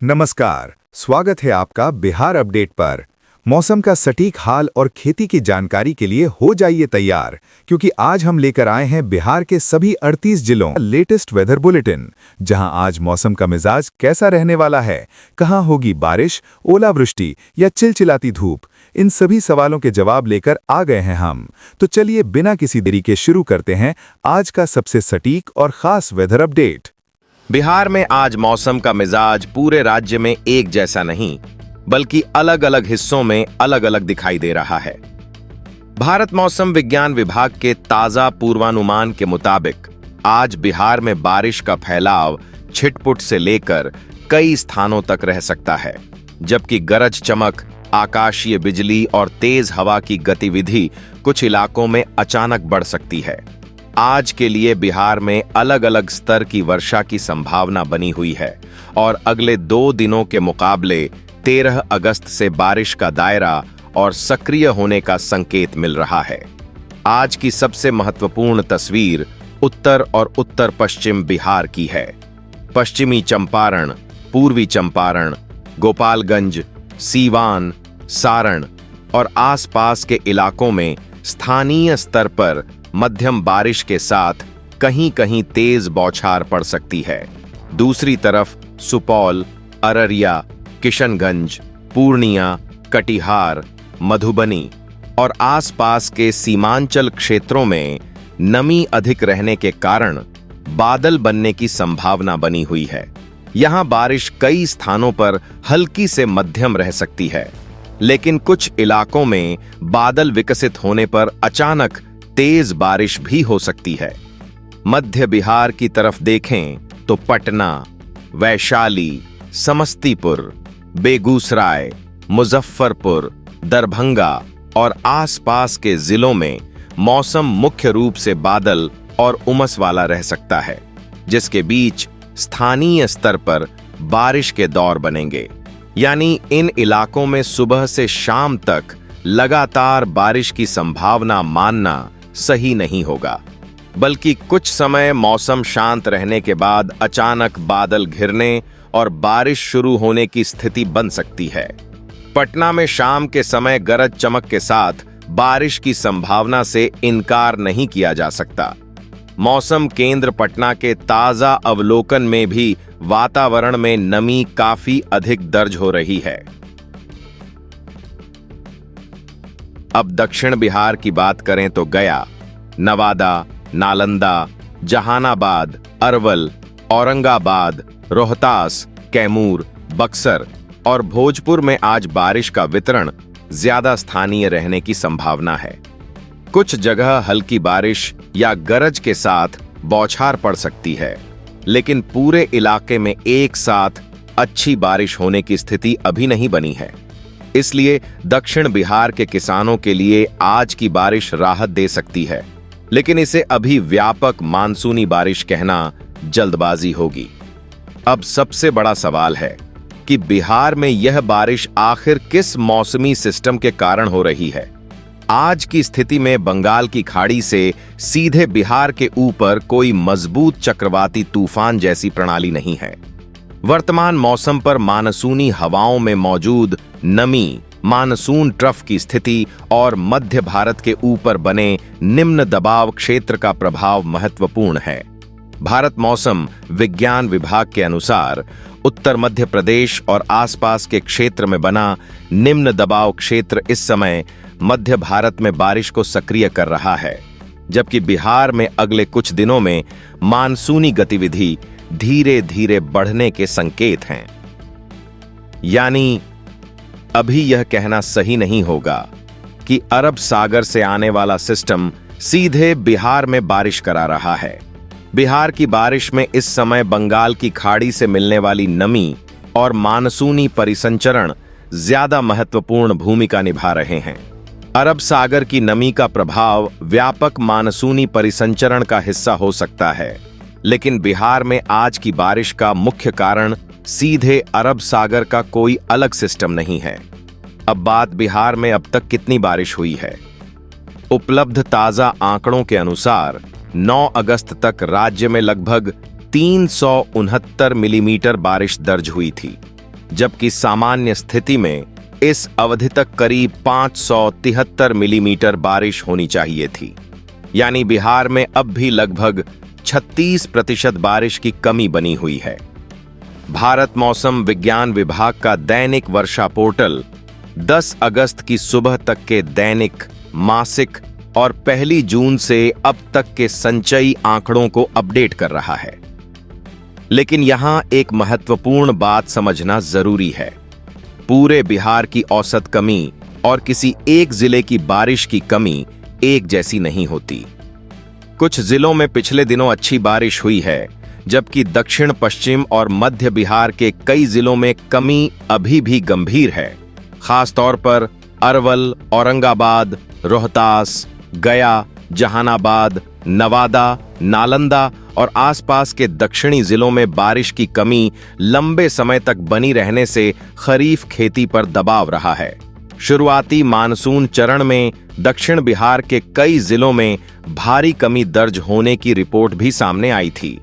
नमस्कार, स्वागत है आपका बिहार अपडेट पर। मौसम का सटीक हाल और खेती की जानकारी के लिए हो जाइए तैयार, क्योंकि आज हम लेकर आए हैं बिहार के सभी 38 जिलों का लेटेस्ट वेदर बुलेटिन, जहां आज मौसम का मिजाज कैसा रहने वाला है, कहां होगी बारिश, ओलावृष्टि या चिलचिलाती धूप। इन सभी सवालों के जवाब लेकर आ गए हैं हम। तो चलिए बिना किसी देरी के शुरू करते हैं आज का सबसे सटीक और खास वेदर अपडेट। बिहार में आज मौसम का मिजाज पूरे राज्य में एक जैसा नहीं, बल्कि अलग अलग हिस्सों में अलग अलग दिखाई दे रहा है। भारत मौसम विज्ञान विभाग के ताजा पूर्वानुमान के मुताबिक आज बिहार में बारिश का फैलाव छिटपुट से लेकर कई स्थानों तक रह सकता है, जबकि गरज चमक, आकाशीय बिजली और तेज हवा की गतिविधि कुछ इलाकों में अचानक बढ़ सकती है। आज के लिए बिहार में अलग अलग स्तर की वर्षा की संभावना बनी हुई है और अगले 2 दिनों के मुकाबले 13 अगस्त से बारिश का दायरा और सक्रिय होने का संकेत मिल रहा है। आज की सबसे महत्वपूर्ण तस्वीर उत्तर और उत्तर पश्चिम बिहार की है। पश्चिमी चंपारण, पूर्वी चंपारण, गोपालगंज, सीवान, सारण और आसपास के इलाकों में स्थानीय स्तर पर मध्यम बारिश के साथ कहीं-कहीं तेज बौछार पड़ सकती है। दूसरी तरफ सुपौल, अररिया, किशनगंज, पूर्णिया, कटिहार, मधुबनी और आसपास के सीमांचल क्षेत्रों में नमी अधिक रहने के कारण बादल बनने की संभावना बनी हुई है। यहां बारिश कई स्थानों पर हल्की से मध्यम रह सकती है, लेकिन कुछ इलाकों में बादल विकसित होने पर अचानक तेज बारिश भी हो सकती है। मध्य बिहार की तरफ देखें तो पटना, वैशाली, समस्तीपुर, बेगूसराय, मुजफ्फरपुर, दरभंगा और आसपास के जिलों में मौसम मुख्य रूप से बादल और उमस वाला रह सकता है, जिसके बीच स्थानीय स्तर पर बारिश के दौर बनेंगे। यानी इन इलाकों में सुबह से शाम तक लगातार बारिश की संभावना मानना सही नहीं होगा, बल्कि कुछ समय मौसम शांत रहने के बाद अचानक बादल घिरने और बारिश शुरू होने की स्थिति बन सकती है। पटना में शाम के समय गरज चमक के साथ बारिश की संभावना से इनकार नहीं किया जा सकता। मौसम केंद्र पटना के ताजा अवलोकन में भी वातावरण में नमी काफी अधिक दर्ज हो रही है। अब दक्षिण बिहार की बात करें तो गया, नवादा, नालंदा, जहानाबाद, अरवल, औरंगाबाद, रोहतास, कैमूर, बक्सर और भोजपुर में आज बारिश का वितरण ज्यादा स्थानीय रहने की संभावना है। कुछ जगह हल्की बारिश या गरज के साथ बौछार पड़ सकती है, लेकिन पूरे इलाके में एक साथ अच्छी बारिश होने की स्थिति अभी नहीं बनी है। इसलिए दक्षिण बिहार के किसानों के लिए आज की बारिश राहत दे सकती है, लेकिन इसे अभी व्यापक मानसूनी बारिश कहना जल्दबाजी होगी। अब सबसे बड़ा सवाल है कि बिहार में यह बारिश आखिर किस मौसमी सिस्टम के कारण हो रही है। आज की स्थिति में बंगाल की खाड़ी से सीधे बिहार के ऊपर कोई मजबूत चक्रवाती तूफान जैसी प्रणाली नहीं है। वर्तमान मौसम पर मानसूनी हवाओं में मौजूद नमी, मानसून ट्रफ की स्थिति और मध्य भारत के ऊपर बने निम्न दबाव क्षेत्र का प्रभाव महत्वपूर्ण है। भारत मौसम विज्ञान विभाग के अनुसार उत्तर मध्य प्रदेश और आसपास के क्षेत्र में बना निम्न दबाव क्षेत्र इस समय मध्य भारत में बारिश को सक्रिय कर रहा है, जबकि बिहार में अगले कुछ दिनों में मानसूनी गतिविधि धीरे धीरे बढ़ने के संकेत हैं। यानी अभी यह कहना सही नहीं होगा कि अरब सागर से आने वाला सिस्टम सीधे बिहार में बारिश करा रहा है। बिहार की बारिश में इस समय बंगाल की खाड़ी से मिलने वाली नमी और मानसूनी परिसंचरण ज्यादा महत्वपूर्ण भूमिका निभा रहे हैं। अरब सागर की नमी का प्रभाव व्यापक मानसूनी परिसंचरण का हिस्सा हो सकता है, लेकिन बिहार में आज की बारिश का मुख्य कारण सीधे अरब सागर का कोई अलग सिस्टम नहीं है। अब बात बिहार में अब तक कितनी बारिश हुई है। उपलब्ध ताजा आंकड़ों के अनुसार 9 अगस्त तक राज्य में लगभग 369 मिलीमीटर बारिश दर्ज हुई थी, जबकि सामान्य स्थिति में इस अवधि तक करीब 573 मिलीमीटर बारिश होनी चाहिए थी। यानी बिहार में अब भी लगभग 36% बारिश की कमी बनी हुई है। भारत मौसम विज्ञान विभाग का दैनिक वर्षा पोर्टल 10 अगस्त की सुबह तक के दैनिक, मासिक और 1 जून से अब तक के संचयी आंकड़ों को अपडेट कर रहा है। लेकिन यहां एक महत्वपूर्ण बात समझना जरूरी है। पूरे बिहार की औसत कमी और किसी एक जिले की बारिश की कमी एक जैसी नहीं होती। कुछ जिलों में पिछले दिनों अच्छी बारिश हुई है, जबकि दक्षिण पश्चिम और मध्य बिहार के कई जिलों में कमी अभी भी गंभीर है। खास तौर पर अरवल, औरंगाबाद, रोहतास, गया, जहानाबाद, नवादा, नालंदा और आसपास के दक्षिणी जिलों में बारिश की कमी लंबे समय तक बनी रहने से खरीफ खेती पर दबाव रहा है। शुरुआती मानसून चरण में दक्षिण बिहार के कई जिलों में भारी कमी दर्ज होने की रिपोर्ट भी सामने आई थी।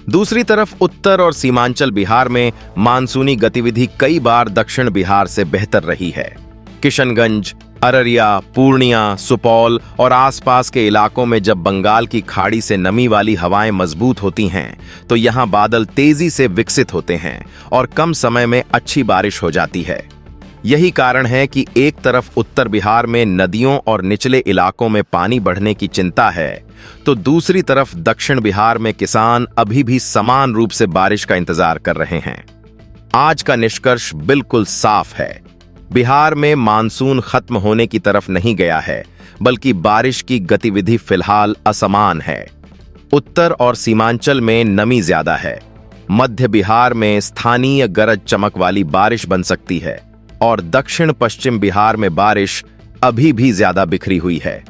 दूसरी तरफ उत्तर और सीमांचल बिहार में मानसूनी गतिविधि कई बार दक्षिण बिहार से बेहतर रही है। किशनगंज, अररिया, पूर्णिया, सुपौल और आसपास के इलाकों में जब बंगाल की खाड़ी से नमी वाली हवाएं मजबूत होती हैं, तो यहां बादल तेजी से विकसित होते हैं और कम समय में अच्छी बारिश हो जाती है। यही कारण है कि एक तरफ उत्तर बिहार में नदियों और निचले इलाकों में पानी बढ़ने की चिंता है, तो दूसरी तरफ दक्षिण बिहार में किसान अभी भी समान रूप से बारिश का इंतजार कर रहे हैं। आज का निष्कर्ष बिल्कुल साफ है। बिहार में मानसून खत्म होने की तरफ नहीं गया है, बल्कि बारिश की गतिविधि फिलहाल असमान है। उत्तर और सीमांचल में नमी ज्यादा है। मध्य बिहार में स्थानीय गरज चमक वाली बारिश बन सकती है और दक्षिण पश्चिम बिहार में बारिश अभी भी ज्यादा बिखरी हुई है।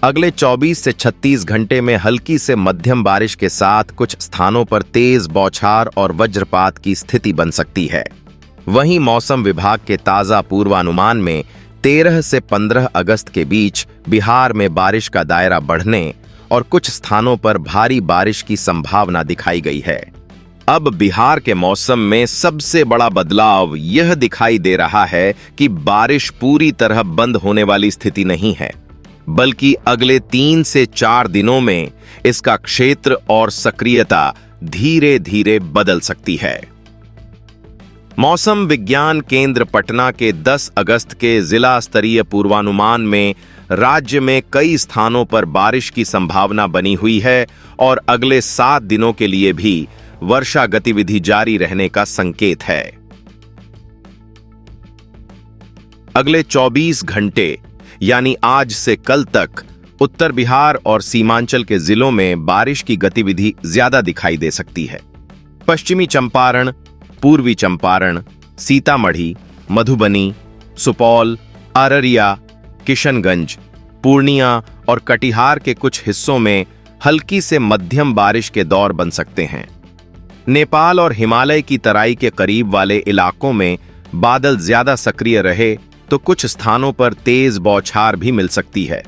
अगले 24 से 36 घंटे में हल्की से मध्यम बारिश के साथ कुछ स्थानों पर तेज बौछार और वज्रपात की स्थिति बन सकती है। वहीं मौसम विभाग के ताजा पूर्वानुमान में 13 से 15 अगस्त के बीच बिहार में बारिश का दायरा बढ़ने और कुछ स्थानों पर भारी बारिश की संभावना दिखाई गई है। अब बिहार के मौसम में सबसे बड़ा बदलाव यह दिखाई दे रहा है कि बारिश पूरी तरह बंद होने वाली स्थिति नहीं है, बल्कि अगले 3 से 4 दिनों में इसका क्षेत्र और सक्रियता धीरे धीरे बदल सकती है। मौसम विज्ञान केंद्र पटना के 10 अगस्त के जिला स्तरीय पूर्वानुमान में राज्य में कई स्थानों पर बारिश की संभावना बनी हुई है और अगले 7 दिनों के लिए भी वर्षा गतिविधि जारी रहने का संकेत है। अगले 24 घंटे यानी आज से कल तक उत्तर बिहार और सीमांचल के जिलों में बारिश की गतिविधि ज्यादा दिखाई दे सकती है। पश्चिमी चंपारण, पूर्वी चंपारण, सीतामढ़ी, मधुबनी, सुपौल, अररिया, किशनगंज, पूर्णिया और कटिहार के कुछ हिस्सों में हल्की से मध्यम बारिश के दौर बन सकते हैं। नेपाल और हिमालय की तराई के करीब वाले इलाकों में बादल ज्यादा सक्रिय रहे तो कुछ स्थानों पर तेज बौछार भी मिल सकती है।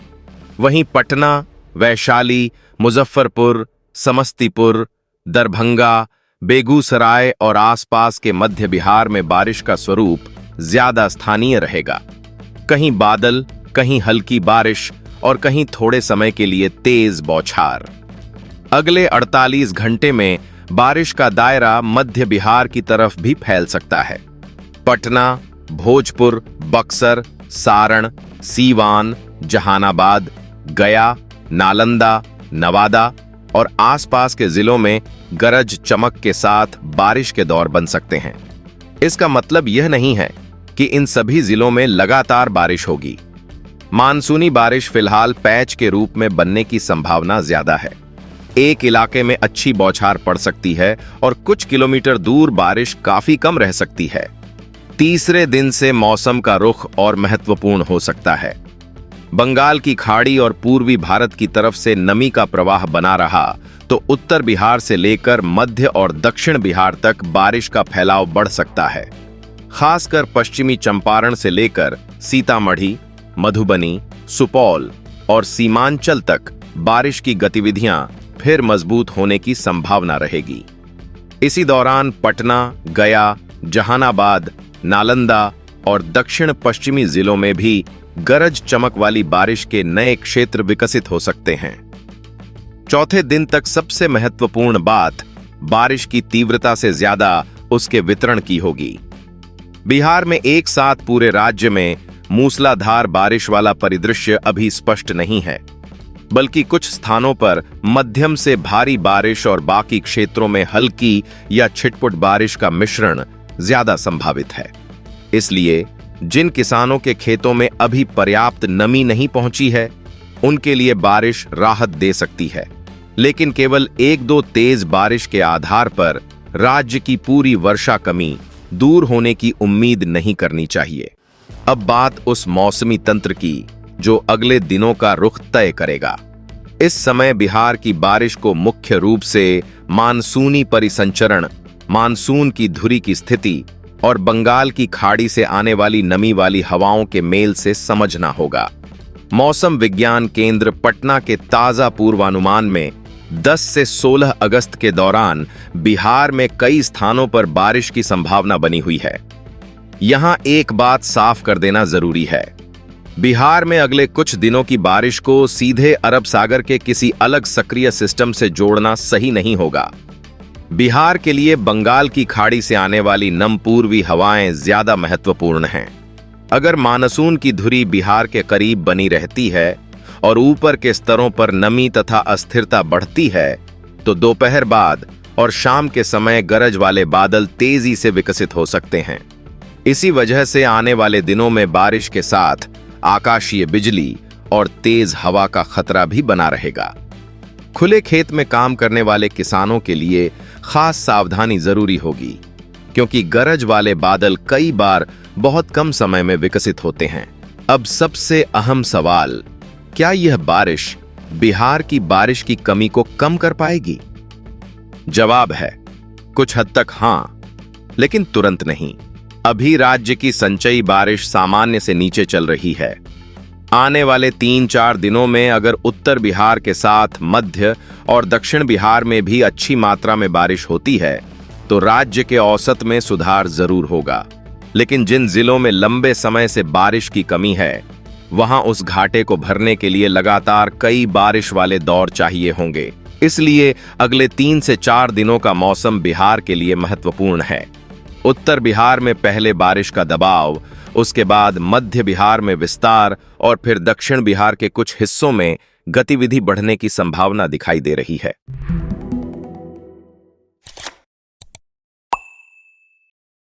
वहीं पटना, वैशाली, मुजफ्फरपुर, समस्तीपुर, दरभंगा, बेगूसराय और आसपास के मध्य बिहार में बारिश का स्वरूप ज्यादा स्थानीय रहेगा। कहीं बादल, कहीं हल्की बारिश और कहीं थोड़े समय के लिए तेज बौछार। अगले 48 घंटे में बारिश का दायरा मध्य बिहार की तरफ भी फैल सकता है। पटना, भोजपुर, बक्सर, सारण, सीवान, जहानाबाद, गया, नालंदा, नवादा और आसपास के जिलों में गरज चमक के साथ बारिश के दौर बन सकते हैं। इसका मतलब यह नहीं है कि इन सभी जिलों में लगातार बारिश होगी। मानसूनी बारिश फिलहाल पैच के रूप में बनने की संभावना ज्यादा है। एक इलाके में अच्छी बौछार पड़ सकती है और कुछ किलोमीटर दूर बारिश काफी कम रह सकती है। तीसरे दिन से मौसम का रुख और महत्वपूर्ण हो सकता है। बंगाल की खाड़ी और पूर्वी भारत की तरफ से नमी का प्रवाह बना रहा तो उत्तर बिहार से लेकर मध्य और दक्षिण बिहार तक बारिश का फैलाव बढ़ सकता है। खासकर पश्चिमी चंपारण से लेकर सीतामढ़ी, मधुबनी, सुपौल और सीमांचल तक बारिश की गतिविधियां फिर मजबूत होने की संभावना रहेगी। इसी दौरान पटना, गया, जहानाबाद, नालंदा और दक्षिण पश्चिमी जिलों में भी गरज चमक वाली बारिश के नए क्षेत्र विकसित हो सकते हैं। चौथे दिन तक सबसे महत्वपूर्ण बात बारिश की तीव्रता से ज्यादा उसके वितरण की होगी। बिहार में एक साथ पूरे राज्य में मूसलाधार बारिश वाला परिदृश्य अभी स्पष्ट नहीं है, बल्कि कुछ स्थानों पर मध्यम से भारी बारिश और बाकी क्षेत्रों में हल्की या छिटपुट बारिश का मिश्रण ज्यादा संभावित है। इसलिए जिन किसानों के खेतों में अभी पर्याप्त नमी नहीं पहुंची है, उनके लिए बारिश राहत दे सकती है, लेकिन केवल एक दो तेज बारिश के आधार पर राज्य की पूरी वर्षा कमी दूर होने की उम्मीद नहीं करनी चाहिए। अब बात उस मौसमी तंत्र की जो अगले दिनों का रुख तय करेगा। इस समय बिहार की बारिश को मुख्य रूप से मानसूनी परिसंचरण, मानसून की धुरी की स्थिति और बंगाल की खाड़ी से आने वाली नमी वाली हवाओं के मेल से समझना होगा। मौसम विज्ञान केंद्र पटना के ताजा पूर्वानुमान में 10 से 16 अगस्त के दौरान बिहार में कई स्थानों पर बारिश की संभावना बनी हुई है। यहां एक बात साफ कर देना जरूरी है, बिहार में अगले कुछ दिनों की बारिश को सीधे अरब सागर के किसी अलग सक्रिय सिस्टम से जोड़ना सही नहीं होगा। बिहार के लिए बंगाल की खाड़ी से आने वाली नम पूर्वी हवाएं ज्यादा महत्वपूर्ण हैं। अगर मानसून की धुरी बिहार के करीब बनी रहती है और ऊपर के स्तरों पर नमी तथा अस्थिरता बढ़ती है, तो दोपहर बाद और शाम के समय गरज वाले बादल तेजी से विकसित हो सकते हैं। इसी वजह से आने वाले दिनों में बारिश के साथ आकाशीय बिजली और तेज हवा का खतरा भी बना रहेगा। खुले खेत में काम करने वाले किसानों के लिए खास सावधानी जरूरी होगी, क्योंकि गरज वाले बादल कई बार बहुत कम समय में विकसित होते हैं। अब सबसे अहम सवाल, क्या यह बारिश बिहार की बारिश की कमी को कम कर पाएगी? जवाब है कुछ हद तक हां, लेकिन तुरंत नहीं। अभी राज्य की संचयी बारिश सामान्य से नीचे चल रही है। आने वाले 3-4 दिनों में अगर उत्तर बिहार के साथ मध्य और दक्षिण बिहार में भी अच्छी मात्रा में बारिश होती है, तो राज्य के औसत में सुधार जरूर होगा। लेकिन जिन जिलों में लंबे समय से बारिश की कमी है, वहां उस घाटे को भरने के लिए लगातार कई बारिश वाले दौर चाहिए होंगे। इसलिए अगले 3 से 4 दिनों का मौसम बिहार के लिए महत्वपूर्ण है। उत्तर बिहार में पहले बारिश का दबाव, उसके बाद मध्य बिहार में विस्तार और फिर दक्षिण बिहार के कुछ हिस्सों में गतिविधि बढ़ने की संभावना दिखाई दे रही है।